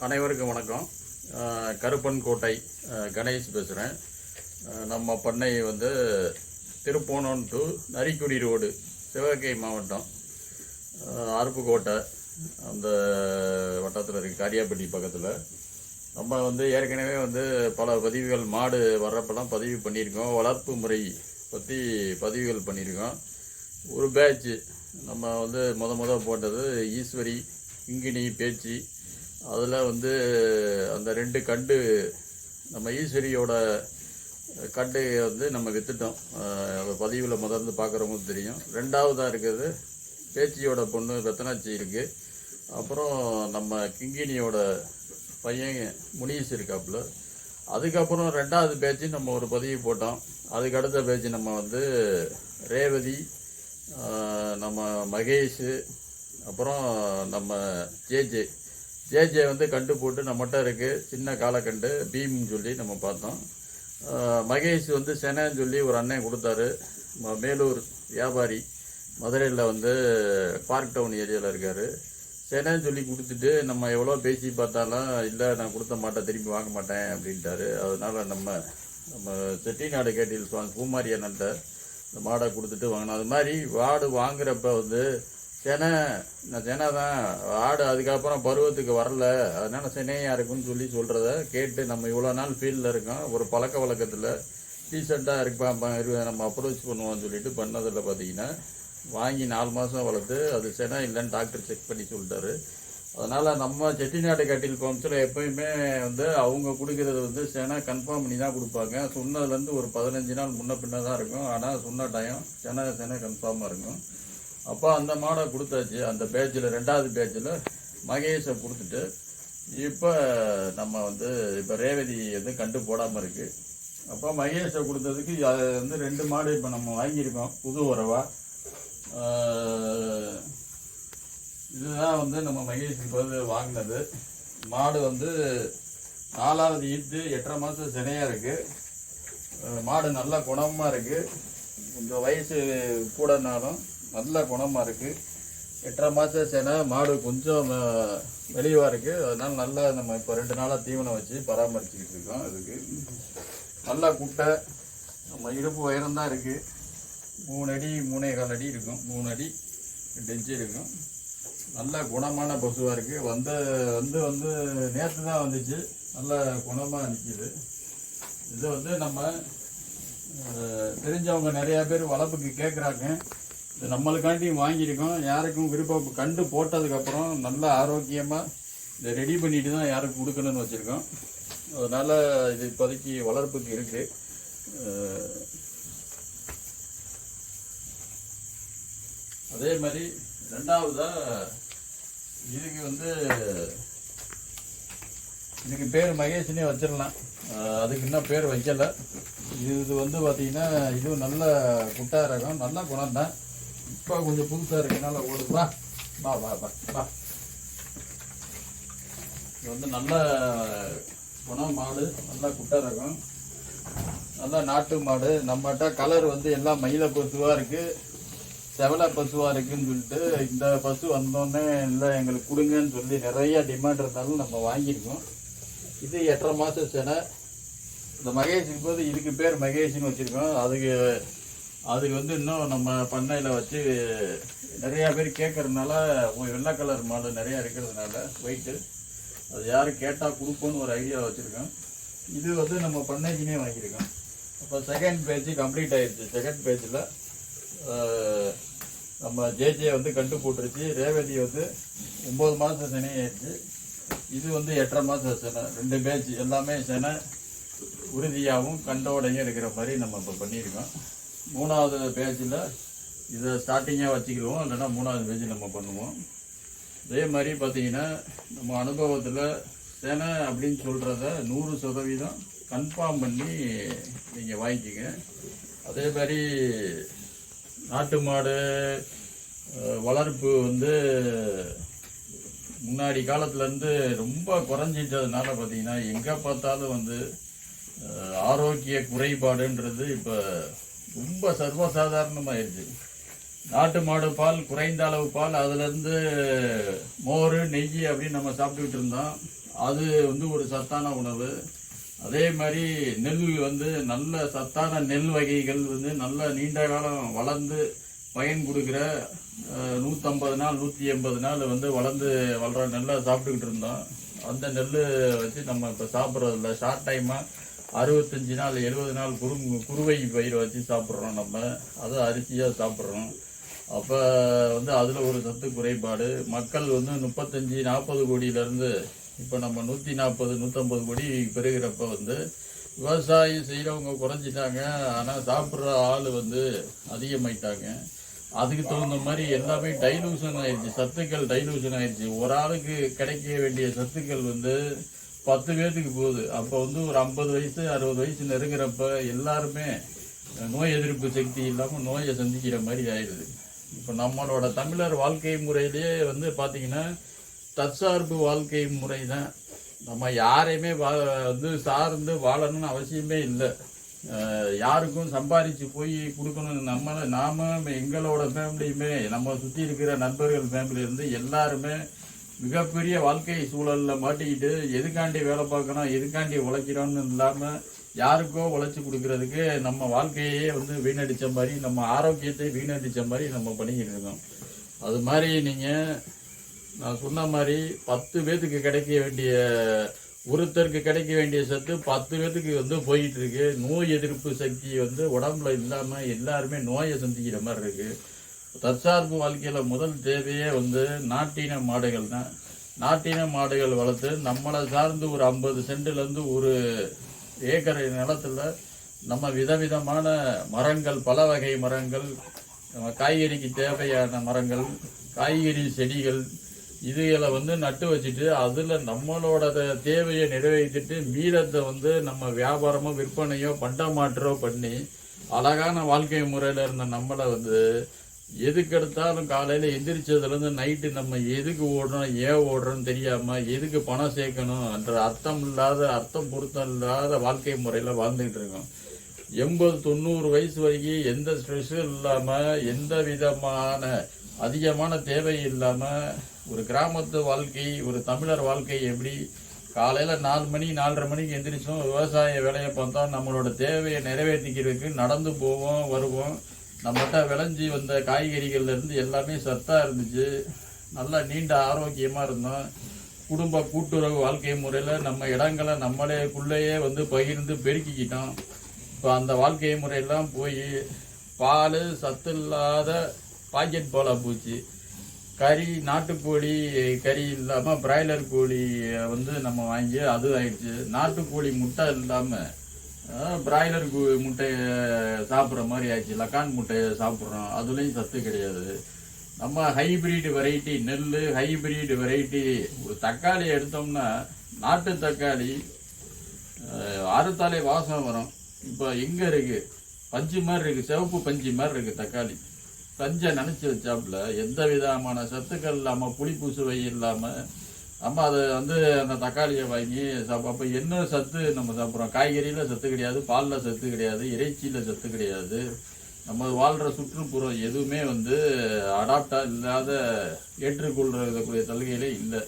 அனைவருக்கும் வணக்கம். கருப்பன் கோட்டை கணேஷ் பேசுகிறேன். நம்ம பண்ணை வந்து திருப்போணம் டு நரிக்குடி ரோடு, சிவகங்கை மாவட்டம், அருப்புக்கோட்டை அந்த வட்டத்தில் இருக்குது, காரியாப்பட்டி பக்கத்தில். நம்ம வந்து ஏற்கனவே வந்து பல பதிவுகள் மாடு வர்றப்பெல்லாம் பதிவு பண்ணியிருக்கோம். வளர்ப்பு முறை பற்றி பதிவுகள் பண்ணியிருக்கோம். ஒரு பேட்ச்சு நம்ம வந்து முத போட்டது ஈஸ்வரி, கிங்கிணி, பேச்சு. அதில் வந்து அந்த 2 கண்டு நம்ம ஈஸ்வரியோட கண்டு வந்து நம்ம விற்றுட்டோம். பதிவில் முதல்ல பார்க்குறவங்களுக்கு தெரியும். 2வதாக இருக்கிறது பேச்சியோட பொண்ணு ரத்னாச்சி இருக்குது. அப்புறம் நம்ம கிங்கிணியோட பையன் முனீஸ் இருக்காப்புல. அதுக்கப்புறம் 2வது பேட்ச்சு நம்ம ஒரு பதிவு போட்டோம். அதுக்கு அடுத்த பேட்ச்சு நம்ம வந்து ரேவதி, நம்ம மகேஷ், அப்புறம் நம்ம ஜேஜே வந்து கண்டு போட்டு நம்மகிட்ட இருக்குது. சின்ன காலக்கண்டு பீம்னு சொல்லி நம்ம பார்த்தோம். மகேஷ் வந்து செனன்னு சொல்லி ஒரு அண்ணன் கொடுத்தாரு. மேலூர் வியாபாரி, மதுரையில் வந்து பார்க் டவுன் ஏரியாவில் இருக்கார். செனன்னு சொல்லி கொடுத்துட்டு நம்ம எவ்வளோ பேசி பார்த்தாலும் இல்லை, நான் கொடுத்த மாட்டேன், திரும்பி வாங்க மாட்டேன் அப்படின்ட்டாரு. அதனால் நம்ம செட்டிநாடு கேட்டில் பூமாரி அண்ணன்ட்ட இந்த மாடை கொடுத்துட்டு வாங்கினோம். அது மாதிரி மாடு வாங்குறப்ப வந்து செனை தான் ஆடு அதுக்கப்புறம் பருவத்துக்கு வரல, அதனால் செனையாக இருக்குன்னு சொல்கிறத கேட்டு நம்ம இவ்வளோ நாள் ஃபீல்டில் இருக்கோம். ஒரு பழக்க வழக்கத்தில் டீசெண்டாக இருப்பா நம்ம அப்ரோச் பண்ணுவோம்னு சொல்லிட்டு பண்ணதில் பார்த்தீங்கன்னா வாங்கி 4 மாதம் வளர்த்து அது செனை இல்லைன்னு டாக்டர் செக் பண்ணி சொல்லிட்டாரு. அதனால் நம்ம செட்டிநாடு கட்டில் பம்ப்ஸில் எப்போயுமே வந்து அவங்க கொடுக்கறது வந்து செனை கன்ஃபார்ம் பண்ணி தான் கொடுப்பாங்க. சொன்னதுலேருந்து ஒரு 15 நாள் முன்ன பின்ன தான் இருக்கும். ஆனால் சொன்ன டைம் செனை கன்ஃபார்மாக இருக்கும். அப்போ அந்த மாடை கொடுத்தாச்சு. அந்த பேட்சில் 2வது பேட்சில் மகேஷை கொடுத்துட்டு இப்போ நம்ம வந்து இப்போ ரேவதி வந்து கண்டு போடாமல் இருக்குது. அப்போ மகேஷை கொடுத்ததுக்கு அது வந்து 2 மாடு இப்போ நம்ம வாங்கியிருக்கோம் புது உறவா. இதுதான் வந்து நம்ம மகேஷுக்கு வந்து வாங்கினது மாடு. வந்து 4வது ஈத்து 8.5 மாதம் சினையாக இருக்குது. மாடு நல்ல குணமாக இருக்குது. கொஞ்சம் வயசு கூடனாலும் நல்ல குணமாக இருக்குது. 8.5 மாதம் செனை மாடு கொஞ்சம் வெளிவாக இருக்குது. அதனால் நல்லா நம்ம இப்போ 2 நாளாக தீவனம் வச்சு பராமரிச்சுக்கிட்டு இருக்கோம். அதுக்கு நல்லா குட்டை, நம்ம இடுப்பு உயரம் தான் இருக்குது. 3 அடி 3.25 அடி இருக்கும். 3 அடி 2 இன்ச்சு இருக்கும். நல்ல குணமான பசுவாக இருக்குது. வந்து நேற்று தான் வந்துச்சு. நல்ல குணமாக நிற்கிது. இது வந்து நம்ம தெரிஞ்சவங்க நிறையா பேர் வளர்ப்புக்கு கேட்குறாங்க. இது நம்மளுக்காண்டி வாங்கியிருக்கோம். யாருக்கும் விருப்பம் கண்டு போட்டதுக்கப்புறம் நல்ல ஆரோக்கியமாக இதை ரெடி பண்ணிட்டு தான் யாருக்கும் கொடுக்கணும்னு வச்சுருக்கோம். அதனால் இது இப்போதைக்கு வளர்ப்புக்கு இருக்குது. அதே மாதிரி 2வதாக இதுக்கு பேர் மகேஷ்னே வச்சிடலாம். அதுக்கு இன்னும் பேர் வைக்கலை. இது வந்து பார்த்திங்கன்னா இதுவும் நல்ல குட்டா ரகம், நல்ல குணம் தான். இப்போ கொஞ்சம் புதுசாக இருக்குனால ஓடுவா வா வா வா வா. இது வந்து நல்ல குணம் மாடு, நல்ல குட்டா ரகம், நல்ல நாட்டு மாடு. நம்மகிட்ட கலர் வந்து எல்லாம் மயில பசுவாக இருக்குது, செவலை பசுவாக இருக்குதுன்னு சொல்லிட்டு இந்த பசு வந்தோடனே இல்லை எங்களுக்கு கொடுங்கன்னு சொல்லி நிறைய டிமாண்ட் இருந்தாலும் நம்ம வாங்கியிருக்கோம். இது 8.5 மாதம் செனை. இந்த மகேஷுக்கு போது இதுக்கு பேர் மகேஷ்னு வச்சுருக்கோம். அதுக்கு வந்து இன்னும் நம்ம பண்ணையில் வச்சு நிறையா பேர் கேட்குறதுனால வெள்ளை கலர் மாடு நிறையா இருக்கிறதுனால ஒயிட்டு அது யாரும் கேட்டால் கொடுப்போன்னு ஒரு ஐடியா வச்சுருக்கோம். இது வந்து நம்ம பண்ணைக்குனே வாங்கியிருக்கோம். அப்போ செகண்ட் பேட்ச் கம்ப்ளீட் ஆகிடுச்சு. செகண்ட் பேட்சில் நம்ம ஜேஜே வந்து கண்டு போட்டுருச்சு. ரேவதி வந்து 9 மாதம் செனை ஆயிடுச்சு. இது வந்து 8.5 மாதம் செனை. 2 பேட்ச் எல்லாமே செனை உறுதியாகவும் கண்டோடையும் இருக்கிற மாதிரி நம்ம இப்போ பண்ணியிருக்கோம். 3வது பேட்சில் இதை ஸ்டார்டிங்காக வச்சுக்கிடுவோம், இல்லைன்னா 3வது பேட்ச் நம்ம பண்ணுவோம். அதே மாதிரி பார்த்திங்கன்னா நம்ம அனுபவத்தில் செனை அப்படின்னு சொல்கிறத 100% கன்ஃபார்ம் பண்ணி நீங்கள் வாங்கிக்கிங்க. அதே மாதிரி நாட்டு மாடு வளர்ப்பு வந்து முன்னாடி காலத்துலேருந்து ரொம்ப குறைஞ்சிட்டதுனால பார்த்திங்கன்னா எங்கே பார்த்தாலும் வந்து ஆரோக்கிய குறைபாடுன்றது இப்போ ரொம்ப சர்வசாதாரணமாகிடுச்சு. நாட்டு மாடு பால், குறைந்த அளவு பால், அதுலேருந்து மோர், நெய் அப்படின்னு நம்ம சாப்பிட்டுக்கிட்டு இருந்தோம். அது வந்து ஒரு சத்தான உணவு. அதே மாதிரி நெல் வந்து நல்ல சத்தான நெல் வகைகள் வந்து நல்ல நீண்ட காலம் வளர்ந்து பயன் கொடுக்குற 150 நாள் 180 நாள் வந்து வளர்ற நெல்லை சாப்பிட்டுக்கிட்டு இருந்தோம். அந்த நெல் வச்சு நம்ம இப்போ சாப்பிட்றதில்ல. ஷார்ட் டைமாக 65 நாள் 70 நாள் குறுவை பயிரை வச்சு சாப்பிட்றோம். நம்ம அதை அரிசியாக சாப்பிட்றோம். அப்போ வந்து அதில் ஒரு சத்து குறைபாடு. மக்கள் வந்து 35-40 கோடியிலேருந்து இப்போ நம்ம 140 150 கோடி பெருகிறப்ப வந்து விவசாயம் செய்கிறவங்க குறைஞ்சிட்டாங்க. ஆனால் சாப்பிட்ற ஆள் வந்து அதிகமாயிட்டாங்க. அதுக்கு தகுந்த மாதிரி எல்லாமே டைலூஷன் ஆயிடுச்சு, சத்துக்கள் டைலூஷன் ஆயிடுச்சு. ஒரு ஆளுக்கு கிடைக்க வேண்டிய சத்துக்கள் வந்து 10 பேர்த்துக்கு போகுது. அப்போ வந்து ஒரு 50 வயசு 60 வயசு நெருங்கிறப்ப எல்லாருமே நோய் எதிர்ப்பு சக்தி இல்லாமல் நோயை சந்திக்கிற மாதிரி ஆயிடுது. இப்போ நம்மளோட தமிழர் வாழ்க்கை முறையிலேயே வந்து பார்த்திங்கன்னா தற்சார்பு வாழ்க்கை முறை தான். நம்ம யாரையுமே வந்து சார்ந்து வாழணும்னு அவசியமே இல்லை. யாருக்கும் சம்பாதிச்சு போய் கொடுக்கணும். நாம எங்களோட ஃபேமிலியுமே நம்ம சுற்றி இருக்கிற நண்பர்கள் ஃபேமிலியிலேருந்து எல்லாருமே மிகப்பெரிய வாழ்க்கை சூழலில் மாட்டிக்கிட்டு எதுக்காண்டி வேலை பார்க்கணும் எதுக்காண்டி உழைக்கிறோன்னு இல்லாமல் யாருக்கோ உழைச்சி கொடுக்கறதுக்கு நம்ம வாழ்க்கையே வந்து வீணடித்த மாதிரி, நம்ம ஆரோக்கியத்தை வீணடித்த மாதிரி நம்ம பண்ணிக்கிட்டு இருக்கோம். அது மாதிரி நான் சொன்ன மாதிரி 10 பேத்துக்கு கிடைக்க வேண்டிய ஒருத்தருக்கு கிடைக்க வேண்டிய சத்து 10 பேத்துக்கு வந்து போயிட்டு இருக்கு. நோய் எதிர்ப்பு சக்தி வந்து உடம்புல இல்லாமல் எல்லாருமே நோயை சந்திக்கிற மாதிரி இருக்கு. தற்சார்பு வாழ்க்கையில் முதல் தேவையே வந்து நாட்டின மாடுகள் தான். நாட்டின மாடுகள் வளர்த்து நம்மளை சார்ந்து ஒரு 50 சென்ட்லேருந்து ஒரு ஏக்கர் நிலத்தில் நம்ம விதவிதமான மரங்கள், பல வகை மரங்கள், காய்கறிக்கு தேவையான மரங்கள், காய்கறி செடிகள் இதுகளை வந்து நட்டு வச்சுட்டு அதில் நம்மளோட தேவையை நிறைவேற்றிட்டு மீதத்தை வந்து நம்ம வியாபாரமோ விற்பனையோ பண்டமாற்றோ பண்ணி அழகான வாழ்க்கை முறையில் இருந்த நம்மளை வந்து எதுக்கு எடுத்தாலும் காலையில் எந்திரிச்சதுலேருந்து நைட்டு நம்ம எதுக்கு ஓடுறோம் ஏன் ஓடுறோன்னு தெரியாமல் எதுக்கு பணம் சேர்க்கணும் என்ற அர்த்தம் பொருத்தம் இல்லாத வாழ்க்கை முறையில் வாழ்ந்துக்கிட்டு இருக்கோம். 80-90 வயசு வரைக்கும் எந்த ஸ்ட்ரெஸ்ஸும் இல்லாமல் எந்த விதமான அதிகமான தேவை இல்லாமல் ஒரு கிராமத்து வாழ்க்கை, ஒரு தமிழர் வாழ்க்கை எப்படி காலையில் 4 மணி 4:30 மணிக்கு எந்திரிச்சோம், விவசாய வேலையை பார்த்தோம், நம்மளோட தேவையை நிறைவேற்றிக்கிறதுக்கு நடந்து போவோம் வருவோம். நம்மகிட்ட விளைஞ்சி வந்த காய்கறிகள்லேருந்து எல்லாமே சத்தாக இருந்துச்சு. நல்லா நீண்ட ஆரோக்கியமாக இருந்தோம். குடும்ப கூட்டுறவு வாழ்க்கை முறையில் நம்ம இடங்களை நம்மளேக்குள்ளேயே வந்து பகிர்ந்து பெருக்கிக்கிட்டோம். இப்போ அந்த வாழ்க்கை முறையெல்லாம் போய் பால் சத்து இல்லாத பாக்கெட் பாலாக போச்சு. கறி, நாட்டுக்கோழி கறி இல்லாமல் பிராய்லர் கோழி வந்து நம்ம வாங்கி அது ஆயிடுச்சு. நாட்டுக்கோழி முட்டை இல்லாமல் பிராய்லர் முட்டையை சாப்பிட்ற மாதிரி ஆயிடுச்சு. லக்கான் முட்டையை சாப்பிட்றோம், அதுலேயும் சத்து கிடையாது. நம்ம ஹைபிரிட் வெரைட்டி நெல், ஹைபிரிட் வெரைட்டி ஒரு தக்காளி எடுத்தோம்னா நாட்டு தக்காளி அறுத்தாலே வாசம் வரும். இப்போ எங்கே இருக்குது? பஞ்சு மாதிரி இருக்குது, சிவப்பு பஞ்சு மாதிரி இருக்குது தக்காளி. பஞ்சை நினச்சி வச்சாப்புல எந்த விதமான சத்துக்கள் இல்லாமல் புளிப்பு சுவை இல்லாமல் நம்ம அதை வந்து அந்த தக்காளியை வாங்கி அப்போ என்ன சத்து நம்ம சாப்பிட்றோம்? காய்கறியில் சத்து கிடையாது, பாலில் சத்து கிடையாது, இறைச்சியில் சத்து கிடையாது. நம்ம வாழ்கிற சுற்றுப்புறம் எதுவுமே வந்து அடாப்டாக இல்லாத ஏற்றுக்கொள்ளக்கூடிய தல்கையிலே இல்லை.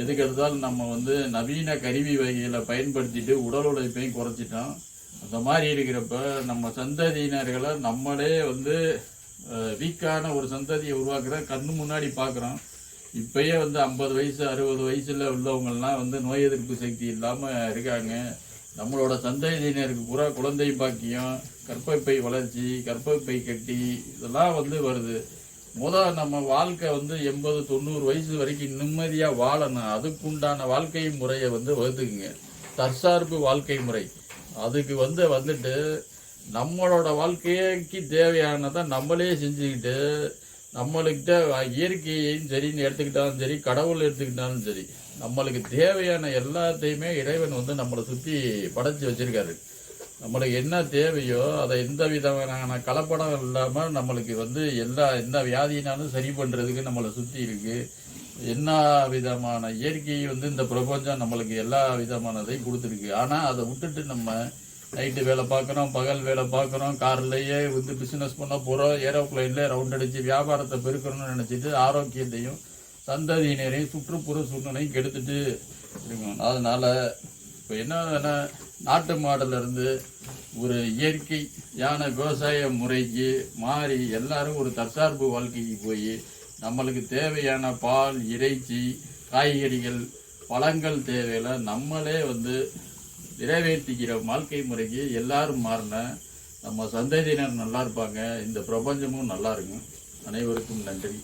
எதுக்கு எடுத்தாலும் நம்ம வந்து நவீன கருவி வகைகளை பயன்படுத்திட்டு உடல் உழைப்பையும் குறைச்சிட்டோம். அந்த மாதிரி இருக்கிறப்ப நம்ம சந்ததியினர்களை நம்மளே வந்து வீக்கான ஒரு சந்ததியை உருவாக்குற கண்ணு முன்னாடி பார்க்குறோம். இப்பயே வந்து 50 வயசு 60 வயசில் உள்ளவங்கள்லாம் வந்து நோய் எதிர்ப்பு சக்தி இல்லாமல் இருக்காங்க. நம்மளோட சந்ததியினருக்கு பூரா குழந்தை பாக்கியம், கர்ப்பப்பை வளர்ச்சி, கர்ப்பப்பை கட்டி இதெல்லாம் வந்து வருது. நம்ம வாழ்க்கை வந்து 80-90 வயசு வரைக்கும் நிம்மதியாக வாழணும். அதுக்குண்டான வாழ்க்கை முறையை வந்து வகுத்துக்குங்க. தற்சார்பு வாழ்க்கை முறை. அதுக்கு வந்துட்டு நம்மளோட வாழ்க்கைக்கு தேவையானதை நம்மளே செஞ்சுக்கிட்டு நம்மளுக்கிட்ட இயற்கையையும் சரின்னு எடுத்துக்கிட்டாலும் சரி, கடவுள் எடுத்துக்கிட்டாலும் சரி, நம்மளுக்கு தேவையான எல்லாத்தையுமே இறைவன் வந்து நம்மளை சுற்றி படைச்சி வச்சிருக்காரு. நம்மளுக்கு என்ன தேவையோ அதை எந்த விதமான கலப்படம் இல்லாமல் நம்மளுக்கு வந்து எந்த வியாதினாலும் சரி பண்ணுறதுக்கு நம்மளை சுற்றி இருக்குது. என்ன விதமான இயற்கையை வந்து இந்த பிரபஞ்சம் நம்மளுக்கு எல்லா விதமானதையும் கொடுத்துருக்கு. ஆனால் அதை விட்டுட்டு நம்ம நைட்டு வேலை பார்க்குறோம், பகல் வேலை பார்க்குறோம், கார்லேயே வந்து பிஸ்னஸ் பண்ண போகிறோம், ஏரோப்ளைனில் ரவுண்ட் அடித்து வியாபாரத்தை பெருக்கணும்னு நினச்சிட்டு ஆரோக்கியத்தையும் சந்ததியினரையும் சுற்றுப்புற சூழ்நிலையும் கெடுத்துட்டு இருக்கணும். அதனால் இப்போ என்ன நாட்டு மாடுலேருந்து ஒரு இயற்கையான விவசாய முறைக்கு மாறி எல்லாரும் ஒரு தற்சார்பு வாழ்க்கைக்கு போய் நம்மளுக்கு தேவையான பால், இறைச்சி, காய்கறிகள், பழங்கள் தேவையில்லை நம்மளே நிறைவேற்றிக்கிற வாழ்க்கை முறைக்கு எல்லாரும் மாறின நம்ம சந்ததியினர் நல்லா இருப்பாங்க, இந்த பிரபஞ்சமும் நல்லா இருக்கும். அனைவருக்கும் நன்றி.